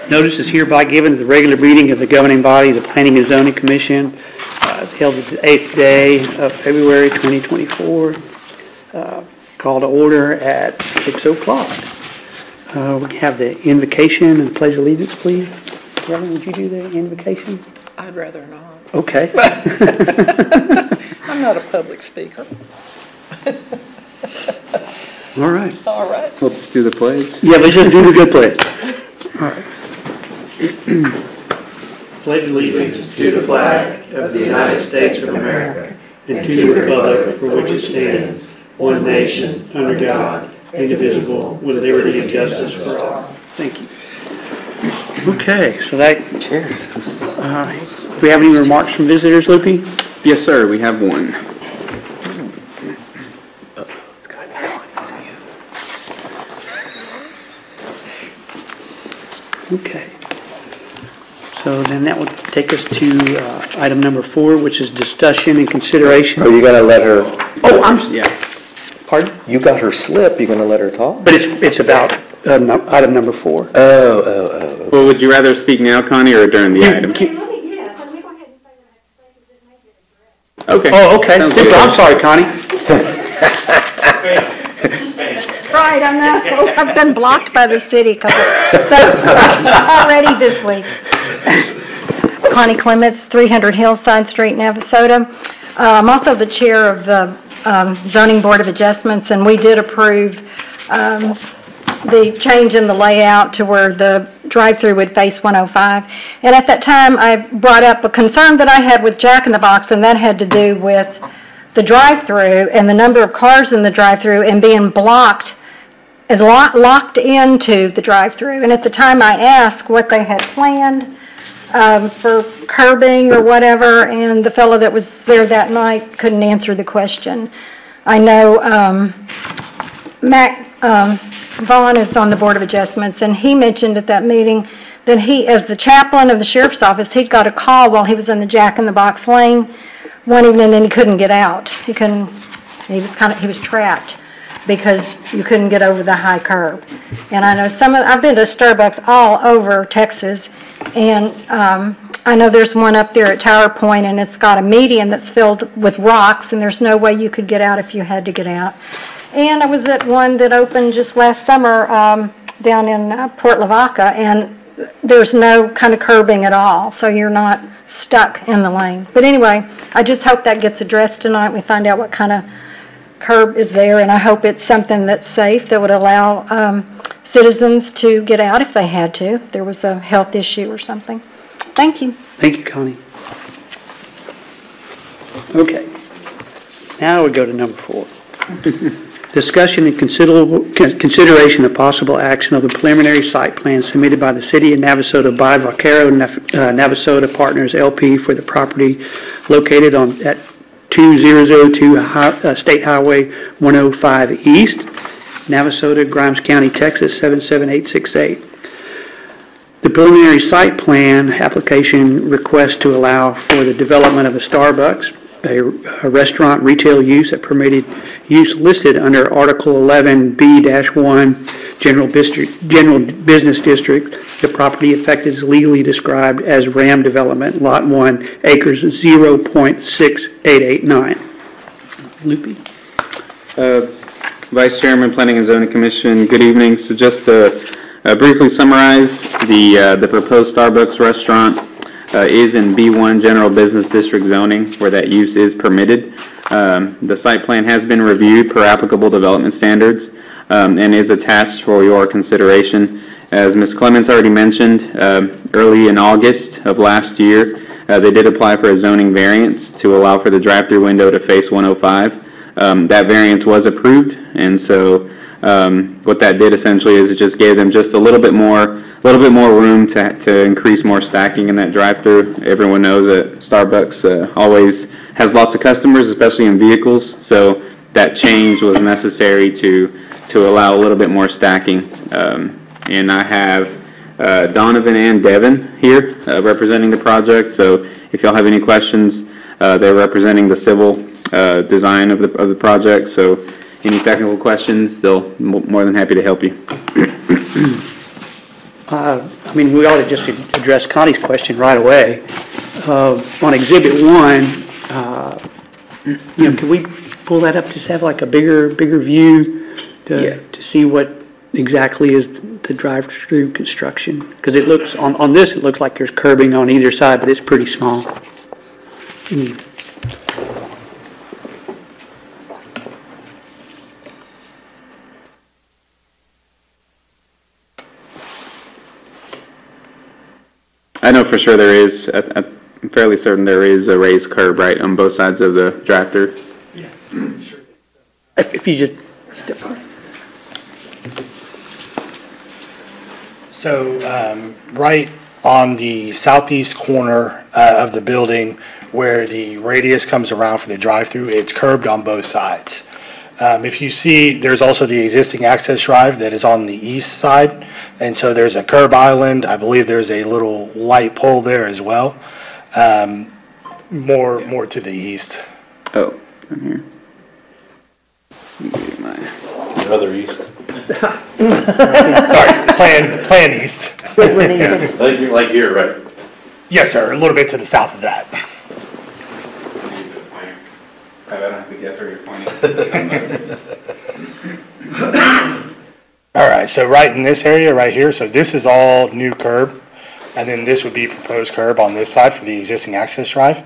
Notice is hereby given to the regular meeting of the governing body, the Planning and Zoning Commission, held the 8th day of February 2024. Call to order at 6 o'clock. We have the invocation and pledge allegiance, please. Reverend, would you do the invocation? I'd rather not. Okay. I'm not a public speaker. All right. All right. Let's do the pledge. Yeah, let's just do the good pledge. All right. Pledge allegiance to the flag of the United States of America and to the republic for which it stands, one nation, under God, indivisible, with liberty and justice for all. Thank you. Okay, so that... Cheers. Do we have any remarks from visitors, Loopy? Yes, sir. We have one. Okay. So then that would take us to item number 4, which is discussion and consideration. Oh, you gotta let her. Oh, Yeah. Pardon? You got her slip. You gonna let her talk? But it's about item number 4. Oh. Well, would you rather speak now, Connie, or during the item? Let me go ahead and say what I have to say because it may get addressed. Okay. Oh, okay. Sounds good. I'm sorry, Connie. Right, I've been blocked by the city already this week. Connie Clements, 300 Hillside Street, Navasota. I'm also the chair of the Zoning Board of Adjustments, and we did approve the change in the layout to where the drive-through would face 105. And at that time, I brought up a concern that I had with Jack in the Box, and that had to do with the drive-through and the number of cars in the drive-through and being blocked and locked into the drive-through. And at the time, I asked what they had planned for curbing or whatever, and the fellow that was there that night couldn't answer the question. I know Mac Vaughn is on the Board of Adjustments, and he mentioned at that meeting that he, as the chaplain of the sheriff's office, he'd got a call while he was in the Jack in the Box lane one evening, and he couldn't get out. He was trapped because you couldn't get over the high curb. And I know I've been to Starbucks all over Texas, and I know there's one up there at Tower Point, and it's got a median that's filled with rocks, and there's no way you could get out if you had to get out. And I was at one that opened just last summer down in Port Lavaca, and there's no kind of curbing at all, so you're not stuck in the lane. But anyway, I just hope that gets addressed tonight. We find out what kind of curb is there, and I hope it's something that's safe, that would allow citizens to get out if they had to, if there was a health issue or something. Thank you. Thank you, Connie. Okay. Now we go to number 4. Discussion and consideration of possible action of the preliminary site plan submitted by the City of Navasota by Vaquero Navasota Partners LP for the property located at 2002 State Highway 105 East, Navasota, Grimes County, Texas 77868. The preliminary site plan application requests to allow for the development of a Starbucks, a restaurant retail use at permitted use listed under Article 11B-1 General Business District. The property affected is legally described as RAM Development, Lot 1, acres 0.6889. Loopy. Vice Chairman, Planning and Zoning Commission, good evening. So just to briefly summarize, the proposed Starbucks restaurant is in B1 General Business District zoning, where that use is permitted. The site plan has been reviewed per applicable development standards and is attached for your consideration. As Ms. Clements already mentioned, early in August of last year, they did apply for a zoning variance to allow for the drive-through window to face 105. That variance was approved, and so what that did essentially is it just gave them just a little bit more room to increase more stacking in that drive-through. Everyone knows that Starbucks always has lots of customers, especially in vehicles, so that change was necessary to allow a little bit more stacking. And I have Donovan and Devin here representing the project, so if y'all have any questions, they're representing the civil design of the project, so any technical questions, they'll be more than happy to help you. I mean, we ought to just address Connie's question right away. On Exhibit 1, can we pull that up, just have like a bigger view to see what exactly is the drive-through construction? Because it looks, on this, it looks like there's curbing on either side, but it's pretty small. I know for sure there is, I'm fairly certain there is a raised curb, right, on both sides of the drive-through. If you just step on. So, right on the southeast corner of the building where the radius comes around for the drive-through, it's curbed on both sides. If you see, there's also the existing access drive that is on the east side, and so there's a curb island. I believe there's a little light pole there as well, more to the east. Oh, from here. Let me get mine. Other east. Sorry, plan east. Like here, right? Yes, sir, a little bit to the south of that. I don't have to guess where you're pointing. All right, so right in this area right here, so this is all new curb, and then this would be proposed curb on this side for the existing access drive.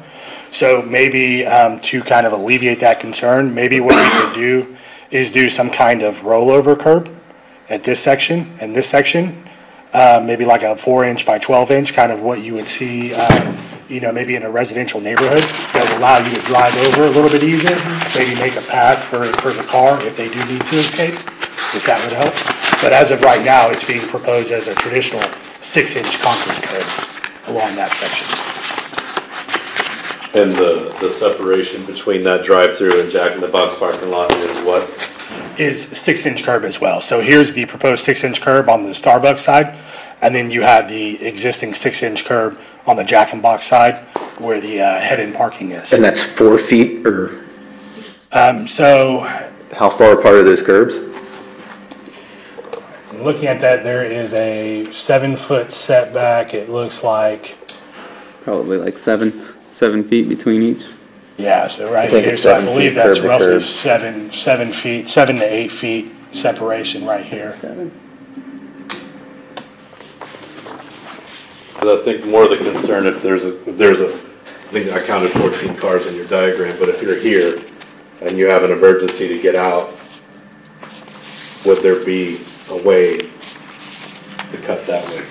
So maybe to kind of alleviate that concern, maybe what we could do is do some kind of rollover curb at this section and this section, maybe like a 4-inch by 12-inch, kind of what you would see, maybe in a residential neighborhood that would allow you to drive over a little bit easier, maybe make a path for the car if they do need to escape, if that would help. But as of right now, it's being proposed as a traditional 6-inch concrete curb along that section. And the separation between that drive-through and Jack in the Box parking lot is what? Is 6-inch curb as well. So here's the proposed 6-inch curb on the Starbucks side, and then you have the existing 6-inch curb on the Jack in the Box side where the head-in parking is. And that's 4 feet, or So how far apart are those curbs? looking at that, there is a 7-foot setback. It looks like, Probably like 7 feet between each. yeah, so right I think here, it's so I 7 believe feet that's curb to roughly curb. 7 feet, 7 to 8 feet separation right here. And I think more of the concern if there's a, I think I counted 14 cars in your diagram, but if you're here and you have an emergency to get out, would there be a way to cut that way?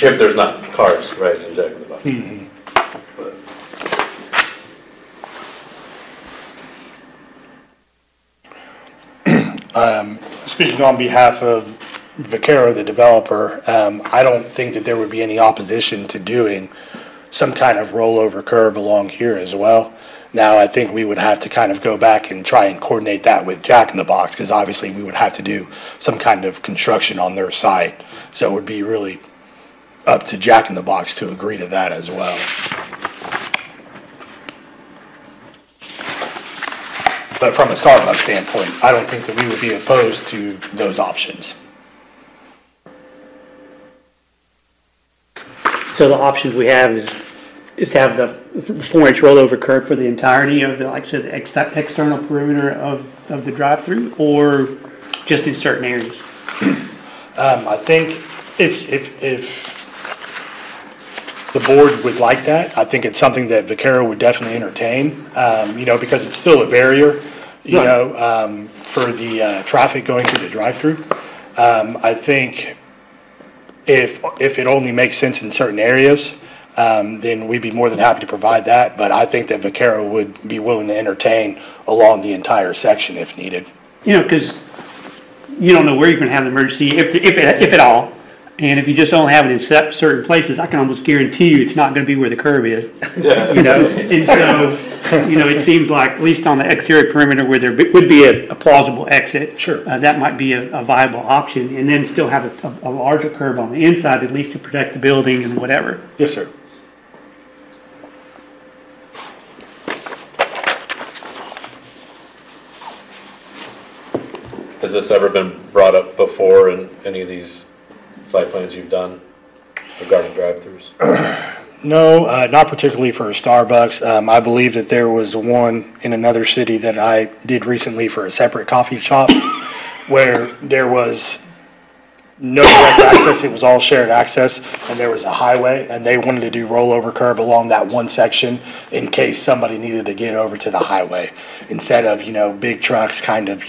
If there's not cars, right, in Jack in the Box. But Speaking on behalf of Vaquero, the developer, I don't think that there would be any opposition to doing some kind of rollover curb along here as well. Now, I think we would have to kind of go back and try and coordinate that with Jack in the Box, because obviously we would have to do some kind of construction on their site. So it would be really up to Jack in the Box to agree to that as well. But from a Starbucks standpoint, I don't think that we would be opposed to those options. So the options we have is to have the 4-inch rollover curb for the entirety of the, like I said, the external perimeter of the drive-through, or just in certain areas? I think if the board would like that, I think it's something that Vaquero would definitely entertain, because it's still a barrier, for the traffic going through the drive-through. I think if it only makes sense in certain areas, then we'd be more than happy to provide that. But I think that Vaquero would be willing to entertain along the entire section if needed. Because you don't know where you're going to have an emergency, if at all. And if you just don't have it in certain places, I can almost guarantee you it's not going to be where the curb is. Yeah. And so, it seems like, at least on the exterior perimeter where there would be a plausible exit. Sure. That might be a viable option, and then still have a larger curb on the inside, at least to protect the building and whatever. Yes, sir. Has this ever been brought up before in any of these site plans you've done regarding drive-throughs? No, not particularly for a Starbucks. I believe that there was one in another city that I did recently for a separate coffee shop where there was no direct access, it was all shared access, and there was a highway, and they wanted to do rollover curb along that one section in case somebody needed to get over to the highway, instead of, big trucks kind of,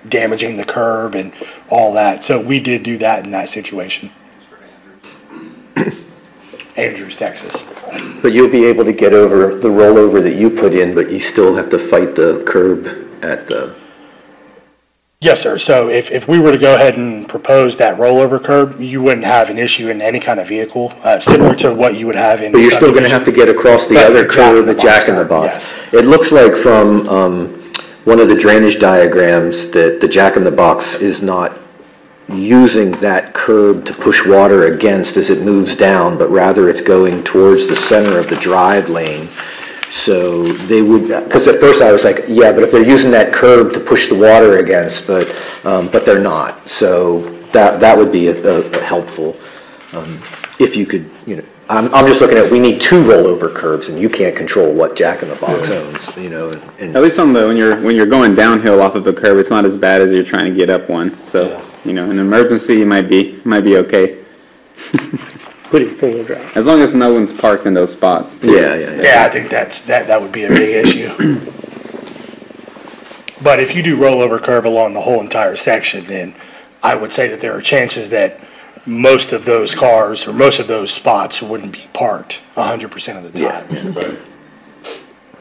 damaging the curb and all that. So we did do that in that situation. Andrews, Texas. But you'll be able to get over the rollover that you put in, but you still have to fight the curb at the... Yes, sir. So if we were to go ahead and propose that rollover curb, you wouldn't have an issue in any kind of vehicle, similar to what you would have in... But you're still going to have to get across the other curb, the jack-in-the-box. Yes. It looks like from one of the drainage diagrams that the jack-in-the-box is not using that curb to push water against as it moves down, but rather it's going towards the center of the drive lane. So they would, because at first I was like, yeah, but if they're using that curb to push the water against, but they're not. So that would be a helpful, if you could, I'm just looking at, we need 2 rollover curbs, and you can't control what Jack-in-the-Box owns, and At least when you're going downhill off of a curb, it's not as bad as you're trying to get up one. So, in an emergency, you might be okay. Put it four-wheel drive. As long as no one's parked in those spots, too. Yeah, I think that would be a big issue. But if you do rollover curb along the whole entire section, then I would say that there are chances that most of those cars or most of those spots wouldn't be parked 100% of the time. Right.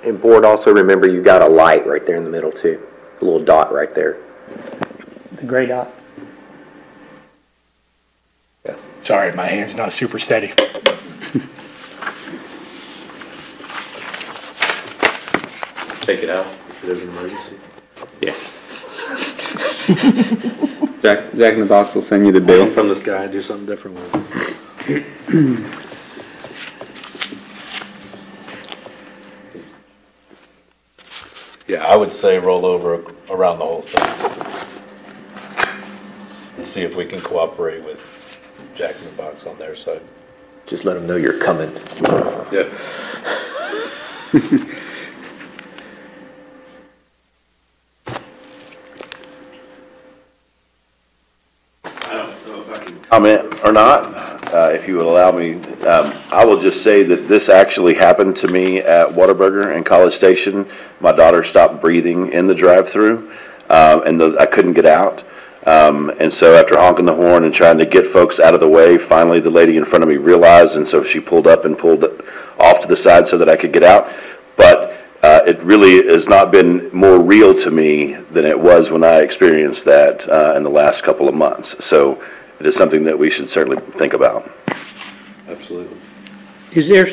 And board, also remember you got a light right there in the middle too, a little dot right there. The gray dot. Sorry, my hand's not super steady. Take it out if there's an emergency. Yeah. Jack in the Box will send you the bill. From this guy, do something different with it. Yeah, I would say roll over around the whole thing. And see if we can cooperate with Jack in the Box on their side. Just let them know you're coming. Yeah. Comment or not, if you would allow me. I will just say that this actually happened to me at Whataburger in College Station. My daughter stopped breathing in the drive-through, and I couldn't get out. And so after honking the horn and trying to get folks out of the way, finally the lady in front of me realized, and so she pulled up and pulled off to the side so that I could get out. But it really has not been more real to me than it was when I experienced that in the last couple of months. So it is something that we should certainly think about. Absolutely. Is there,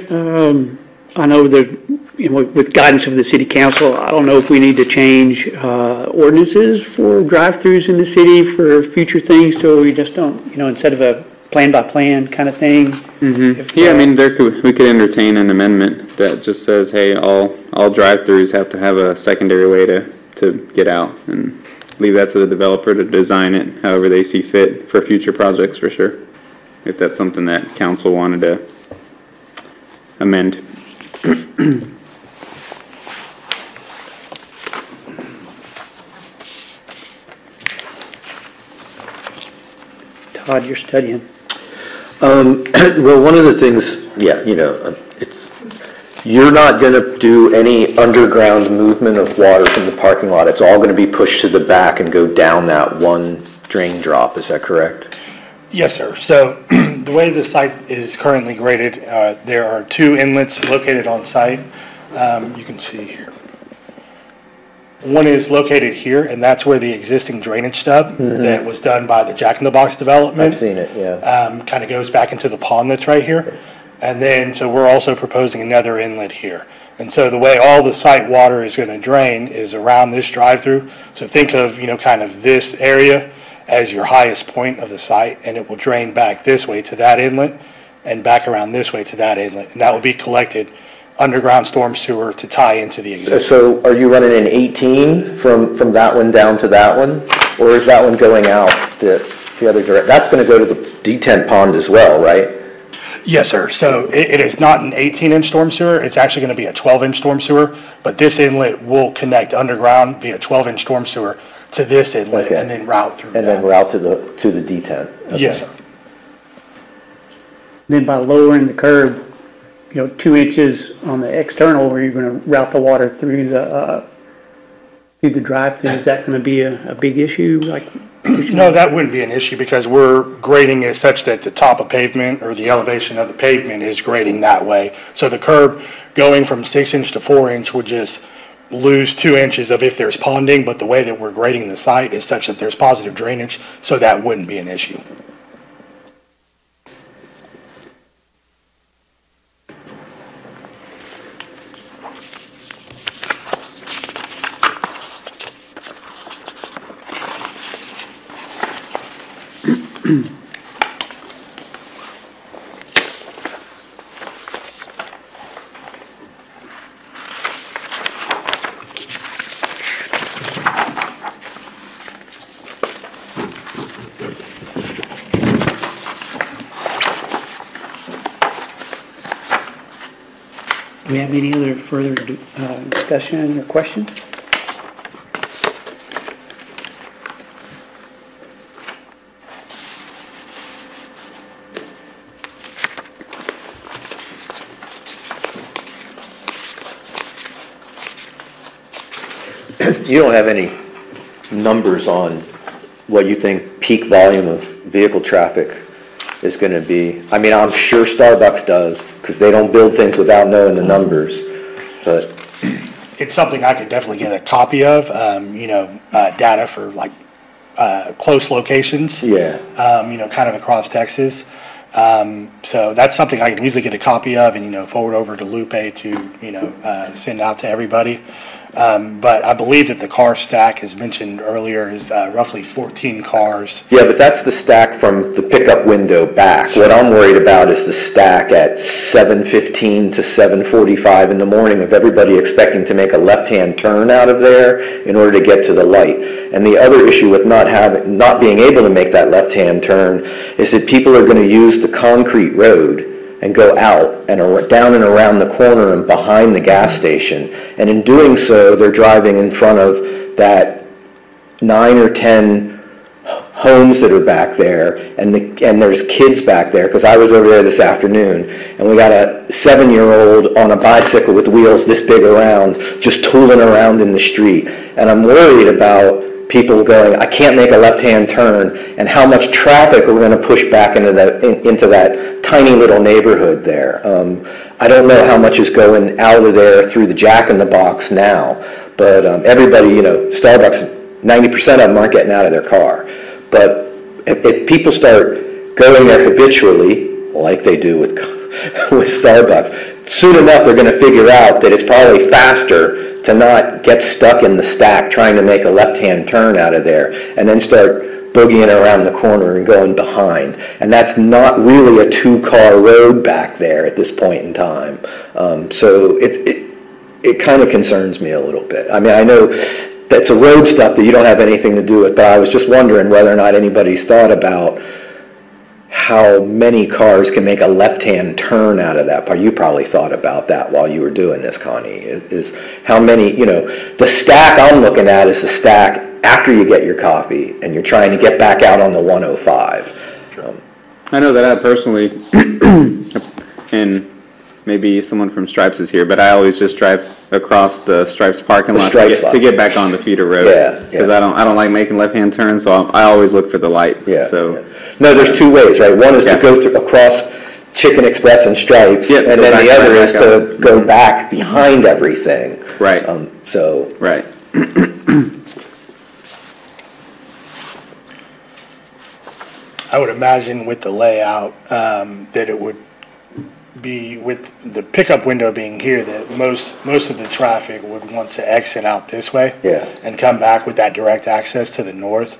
I know that, with guidance of the city council, I don't know if we need to change ordinances for drive-throughs in the city for future things, so we just don't, instead of a plan-by-plan kind of thing. Mm-hmm. Yeah, I mean, we could entertain an amendment that just says, hey, all drive-throughs have to have a secondary way to get out, and leave that to the developer to design it however they see fit for future projects, for sure, if that's something that council wanted to amend. Todd, you're studying. Well, one of the things, you're not going to do any underground movement of water from the parking lot. It's all going to be pushed to the back and go down that one drain drop. Is that correct? Yes, sir. So the way the site is currently graded, there are 2 inlets located on site. You can see here. One is located here, and that's where the existing drainage stub that was done by the Jack in the Box development. I've seen it, yeah. Kind of goes back into the pond that's right here. And then, so we're also proposing another inlet here. And so the way all the site water is going to drain is around this drive-through. So think of, kind of this area as your highest point of the site, and it will drain back this way to that inlet and back around this way to that inlet. And that will be collected underground storm sewer to tie into the existing. So are you running an 18 from that one down to that one? Or is that one going out the other direction? That's going to go to the detent pond as well, right? Yes, sir. So it is not an 18-inch storm sewer. It's actually going to be a 12-inch storm sewer, but this inlet will connect underground via 12-inch storm sewer to this inlet Okay. and then route through And then route to the detent? Okay. Yes, sir. Then by lowering the curb, 2 inches on the external, where you're gonna route the water through the drive-through, is that gonna be a big issue, No, that wouldn't be an issue because we're grading it such that the top of pavement or the elevation of the pavement is grading that way. So the curb going from 6-inch to 4-inch would just lose 2 inches of if there's ponding, but the way that we're grading the site is such that there's positive drainage, so that wouldn't be an issue. Do we have any other further discussion or questions? You don't have any numbers on what you think peak volume of vehicle traffic is going to be? I mean, I'm sure Starbucks does, because they don't build things without knowing the numbers, but... It's something I could definitely get a copy of, data for close locations. Yeah. Kind of across Texas. So that's something I can easily get a copy of and, forward over to Lupe to, send out to everybody. But I believe that the car stack, as mentioned earlier, is roughly 14 cars. Yeah, but that's the stack from the pickup window back. What I'm worried about is the stack at 7:15 to 7:45 in the morning of everybody expecting to make a left-hand turn out of there in order to get to the light. And the other issue with not being able to make that left-hand turn is that people are going to use the concrete road and go out and down and around the corner and behind the gas station. And in doing so, they're driving in front of that 9 or 10 homes that are back there, and there's kids back there, because I was over there this afternoon, and we got a 7-year-old on a bicycle with wheels this big around, just tooling around in the street. And I'm worried about people going, I can't make a left-hand turn, and how much traffic we're going to push back into that tiny little neighborhood there. I don't know how much is going out of there through the Jack in the Box now, but everybody, Starbucks, 90% of them aren't getting out of their car. But if people start going there habitually, like they do with Starbucks, soon enough they're going to figure out that it's probably faster to not get stuck in the stack trying to make a left-hand turn out of there and then start boogieing around the corner and going behind. And that's not really a 2-car road back there at this point in time. So it kind of concerns me a little bit. I mean, I know that's a road stuff that you don't have anything to do with, but I was just wondering whether or not anybody's thought about how many cars can make a left-hand turn out of that part. You probably thought about that while you were doing this, Connie, is how many, the stack I'm looking at is the stack after you get your coffee and you're trying to get back out on the 105. I know that I personally, and maybe someone from Stripes is here, but I always just drive across the Stripes parking lot to get back on the feeder road. Yeah. Because I don't like making left-hand turns, so I always look for the light. Yeah. So. No, there's two ways, right? One is to go across Chicken Express and Stripes, and then the other is to go back behind everything. Right. Right. I would imagine with the layout that it would be, with the pickup window being here, that most of the traffic would want to exit out this way and come back with that direct access to the north.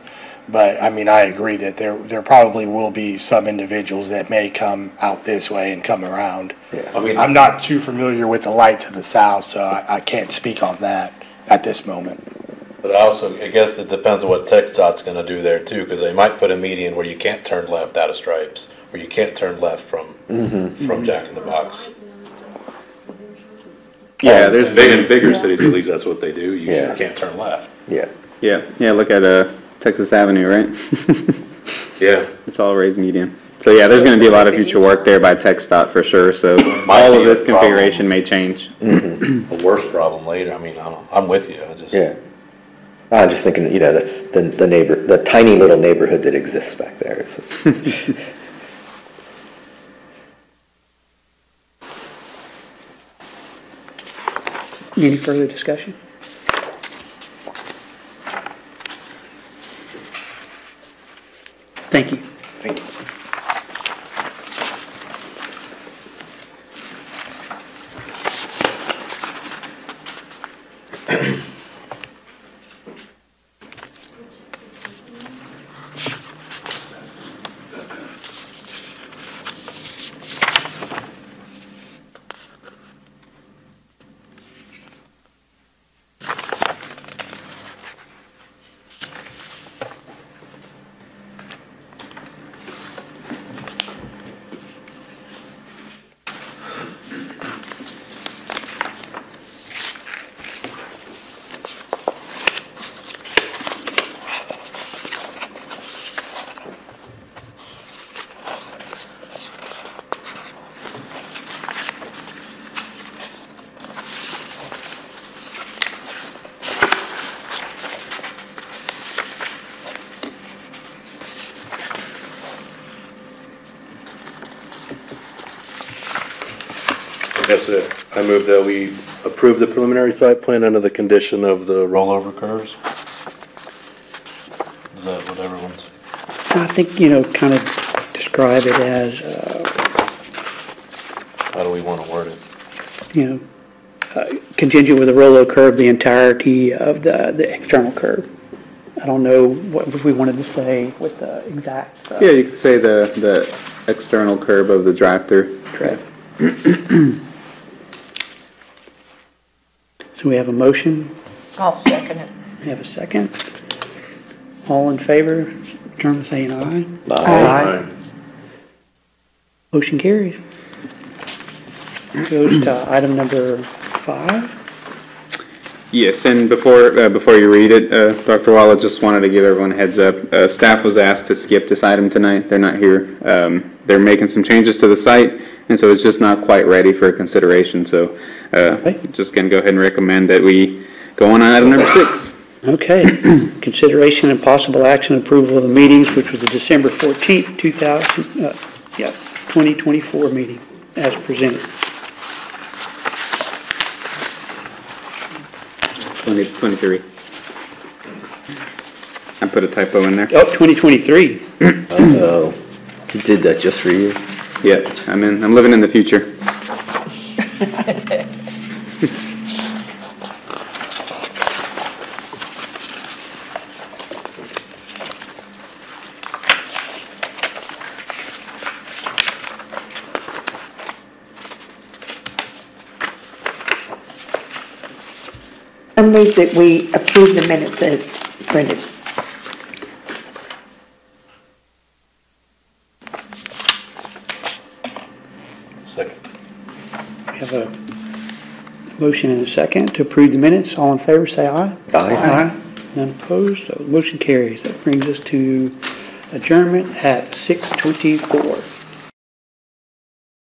But I mean, I agree that there probably will be some individuals that may come out this way and come around. I mean, I'm not too familiar with the light to the south, so I can't speak on that at this moment. But I guess it depends on what TxDOT's gonna do there too, because they might put a median where you can't turn left out of Stripes, where you can't turn left from Jack in the Box. Yeah, there's In bigger cities, at least that's what they do. You Yeah. can't turn left. Yeah. yeah, look at Texas Avenue, right? Yeah. It's all raised median. So yeah, there's gonna be a lot of future work there by TxDOT for sure, so Might all be of a this problem. configuration may change. A worse problem later. I mean, I'm with you. I just. Yeah. I'm just thinking, that's the tiny little neighborhood that exists back there. So. Any further discussion? Thank you. Thank you. I move that we approve the preliminary site plan under the condition of the rollover curves. Is that what everyone's? I think, kind of describe it as, How do we want to word it? contingent with a rollo curve, the entirety of the external curve. I don't know what if we wanted to say with the exact. Yeah, you could say the external curb of the drive-through. Correct. So we have a motion, I'll second it. we have a second. All in favor, term saying aye. Aye. Motion carries. Goes to item number 5. Yes, and before you read it, Dr. Walla, just wanted to give everyone a heads up. Staff was asked to skip this item tonight. They're not here. They're making some changes to the site, and so it's just not quite ready for consideration. So just going to go ahead and recommend that we go on item number 6. Okay. Consideration and possible action approval of the meetings, which was the December 14th, 2024 meeting, as presented. 2023. I put a typo in there. Oh, 2023. Oh, he did that just for you. Yeah, I'm living in the future. I move that we approve the minutes as printed. Second. We have a motion and a second to approve the minutes. All in favor, say aye. Aye. None opposed, so the motion carries. That brings us to adjournment at 6:24.